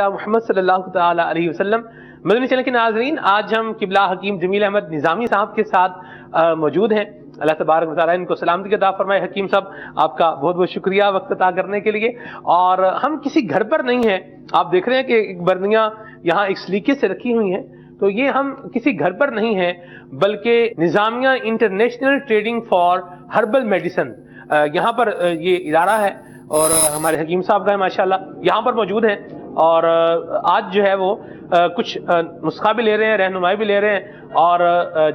محمد صلی اللہ تعالی علیہ وسلم۔ مدنی چینل کے ناظرین، آج ہم قبلہ حکیم جمیل احمد نظامی صاحب کے ساتھ موجود ہیں۔ اللہ تبارک و تعالیٰ ان کو سلامتی عطا فرمائے۔ حکیم صاحب، آپ کا بہت بہت شکریہ وقت عطا کرنے کے لیے۔ اور ہم کسی گھر پر نہیں ہیں، آپ دیکھ رہے ہیں کہ ایک برنیاں یہاں ایک سلیقے سے رکھی ہوئی ہیں، تو یہ ہم کسی گھر پر نہیں ہیں بلکہ Nizamia international trading for herbal medicine, یہاں پر یہ ادارہ ہے اور ہمارے حکیم صاحب کا ہے ماشاءاللہ، یہاں پر موجود ہیں۔ اور آج جو ہے وہ کچھ نسخہ بھی لے رہے ہیں، رہنمائی بھی لے رہے ہیں، اور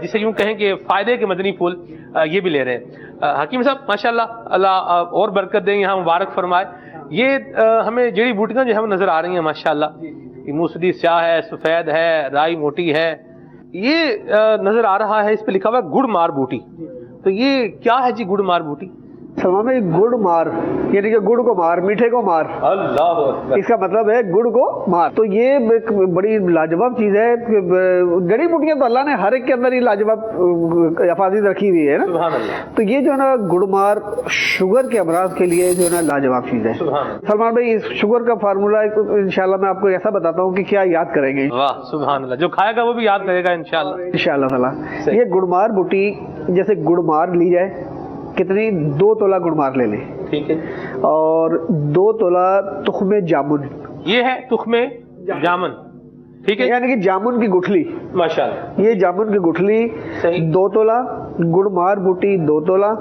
جسے یوں کہیں کہ فائدے کے مدنی پھول یہ بھی لے رہے ہیں۔ حکیم صاحب ماشاءاللہ، اللہ اور برکت دیں، یہاں مبارک فرمائے۔ یہ ہمیں جڑی بوٹیاں جو ہے وہ نظر آ رہی ہیں ماشاءاللہ، یہ موسلی سیاہ ہے، سفید ہے، رائی موٹی ہے، یہ نظر آ رہا ہے، اس پہ لکھا ہوا ہے گڑ مار بوٹی۔ تو یہ کیا ہے جی گڑ مار بوٹی؟ سلمان بھائی، گڑ مار یعنی کہ گڑ کو مار، میٹھے کو مار، اللہ اکبر، اس کا مطلب ہے گڑ کو مار۔ تو یہ ایک بڑی لاجواب چیز ہے۔ جڑی بوٹیاں تو اللہ نے ہر ایک کے اندر ہی لاجواب حفاظت رکھی ہوئی ہے نا، سبحان اللہ۔ تو یہ جو ہے نا گڑ مار شوگر کے امراض کے لیے جو ہے نا لاجواب چیز ہے۔ سبحان اللہ۔ سلمان بھائی، اس شوگر کا فارمولا انشاءاللہ میں آپ کو ایسا بتاتا ہوں کہ کیا یاد کریں گے واہ سبحان اللہ، جو کھائے گا وہ بھی یاد کرے گا انشاءاللہ۔ انشاءاللہ تعالیٰ۔ صحیح۔ یہ گڑ مار بوٹی، جیسے گڑ مار لی جائے، کتنی 2 تولہ گڑ مار لے لیں، ٹھیک ہے، اور 2 تولہ تخم جامن، یہ ہے تخم جامن، ٹھیک ہے، یعنی کہ جامن کی گٹھلی، ماشاءاللہ، یہ جامن کی گٹھلی صحیح، 2 تولہ، گڑ مار بوٹی 2 تولہ،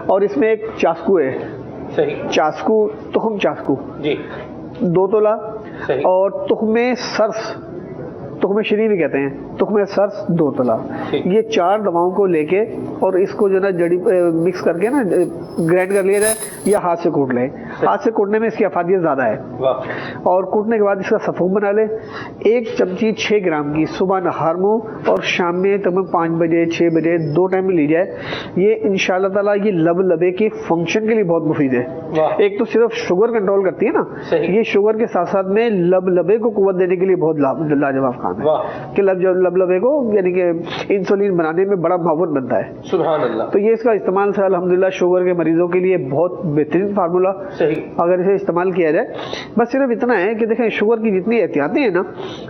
اور اس میں ایک چاسکو ہے، صحیح، چاسکو، تخم چاسکو جی، 2 تولہ، صحیح، اور تخم سرس، تخم شری بھی کہتے ہیں، تخم سرس 2 تولہ۔ ٹھیک۔ یہ 4 دواؤں کو لے کے اور اس کو جو ہے نا جڑی مکس کر کے نا گرائنڈ کر لیا جائے، یا ہاتھ سے کوٹ لیں۔ ہاتھ سے کوٹنے میں اس کی افادیت زیادہ ہے، واہ، اور کوٹنے کے بعد اس کا سفوم بنا لیں۔ 1 چمچی 6 گرام کی صبح نہار میں اور شام میں تقریباً 5 بجے 6 بجے 2 ٹائم میں لی جائے۔ یہ انشاءاللہ تعالیٰ یہ لب لبے کے فنکشن کے لیے بہت مفید ہے۔ واہ، ایک تو صرف شوگر کنٹرول کرتی ہے نا، صحیح، یہ شوگر کے ساتھ ساتھ میں لب لبے کو قوت دینے کے لیے بہت لاجواب کام ہے، واہ، کہ لب لبے کو یعنی کہ انسولین بنانے میں بڑا معاون بنتا ہے۔ سبحان اللہ، تو یہ اس کا استعمال سے الحمدللہ شوگر کے مریضوں کے لیے بہت بہترین فارمولا، صحیح، اگر اسے استعمال کیا جائے۔ بس صرف اتنا ہے کہ دیکھیں، شوگر کی جتنی احتیاطیں ہیں نا،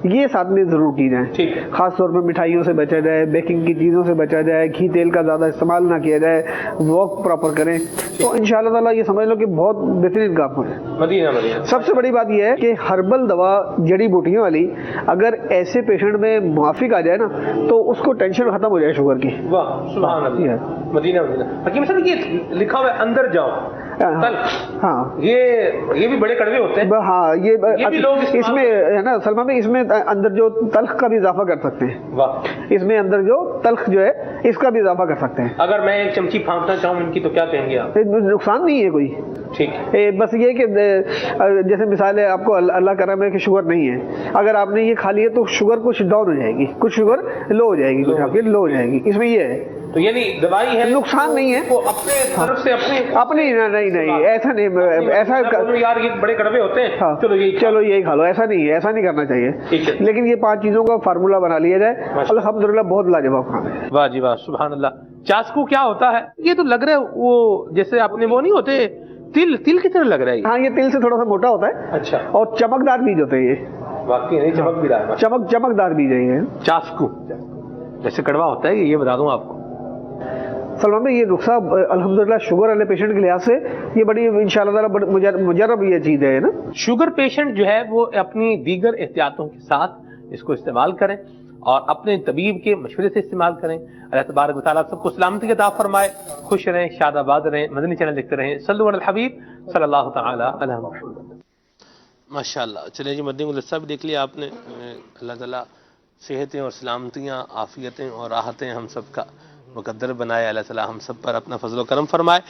یہ ساتھ میں ضرور کی جائیں۔ ٹھیک ہے، خاص طور پر مٹھائیوں سے بچا جائے، بیکنگ کی چیزوں سے بچا جائے، گھی تیل کا زیادہ استعمال نہ کیا جائے، واک پراپر کریں، تو انشاءاللہ تعالیٰ یہ سمجھ لو کہ بہت بہترین کام ہے۔ مدینہ مدینہ، سب سے بڑی بات یہ ہے کہ ہربل دوا جڑی بوٹیوں والی اگر ایسے پیشنٹ میں موافق آ جائے نا، تو اس کو ٹینشن ختم ہو جائے شوگر کی۔ واہ سبحان اللہ، مدینہ مدینہ۔ حکیم صاحب، یہ لکھا ہوا ہے اندر جاؤ تلخ، ہاں، یہ بھی بڑے کڑوے ہوتے ہیں، ہاں، یہ بھی لوگ اس میں ہے نا سلمان بھائی، اس میں اندر جو تلخ کا بھی اضافہ کر سکتے ہیں، واہ، اس میں اندر جو تلخ جو ہے اس کا بھی اضافہ کر سکتے ہیں۔ اگر میں 1 چمچی پھانکنا چاہوں ان کی تو کیا کہیں گے آپ؟ نقصان نہیں ہے کوئی، ٹھیک ہے، بس یہ کہ جیسے مثال ہے، آپ کو اللہ کرم ہے کہ شوگر نہیں ہے، اگر آپ نے یہ کھا لیا تو شوگر کچھ ڈاؤن ہو جائے گی، کچھ شوگر لو ہو جائے گی، کچھ آپ کی لو ہو جائے گی، اس میں یہ ہے، تو یعنی دوائی ہے، نقصان نہیں ہے، وہ اپنے طرف سے اپنی نہیں، ایسا نہیں، ایسا یار یہ بڑے کڑوے ہوتے ہیں، ہاں، چلو یہی کھا لو، ایسا نہیں ہے، ایسا نہیں کرنا چاہیے، ٹھیک ہے، لیکن یہ 5 چیزوں کا فارمولا بنا لیا جائے، الحمدللہ بہت لاجواب کھانا ہے۔ واہ جی واہ سبحان اللہ۔ چاسکو کیا ہوتا ہے؟ یہ تو لگ رہا ہے وہ جیسے آپ نے وہ نہیں ہوتے تل کی طرح لگ رہا ہے یہ۔ ہاں، یہ تل سے تھوڑا سا موٹا ہوتا ہے، اچھا، اور چمکدار بیج ہوتے ہیں، یہ واقعی نہیں چمک بھی رہا ہے، چمکدار بیج ہے یہ۔ چاسکو جیسے کڑوا ہوتا ہے یہ بتا دوں آپ کو۔ سلمان بھائی، یہ نسخہ الحمدللہ شوگر والے پیشنٹ کے لحاظ سے یہ بڑی انشاءاللہ تعالیٰ مجرب یہ چیز ہے نا۔ شوگر پیشنٹ جو ہے وہ اپنی دیگر احتیاطوں کے ساتھ اس کو استعمال کریں اور اپنے طبیب کے مشورے سے استعمال کریں۔ اللہ تبارک و تعالیٰ سب کو سلامتی عطا فرمائے، خوش رہیں، شاد آباد رہیں۔ مدنی چینل دیکھتے رہیں، صلو علی الحبیب صلی اللہ تعالی علی محمد۔ ماشاءاللہ، چلیں جی، مدنی گلدستہ بھی دیکھ لیا آپ نے۔ اللہ تعالیٰ صحتیں اور سلامتیاں، عافیتیں اور راحتیں ہم سب کا مقدر بنائے۔ اللہ تعالیٰ ہم سب پر اپنا فضل و کرم فرمائے۔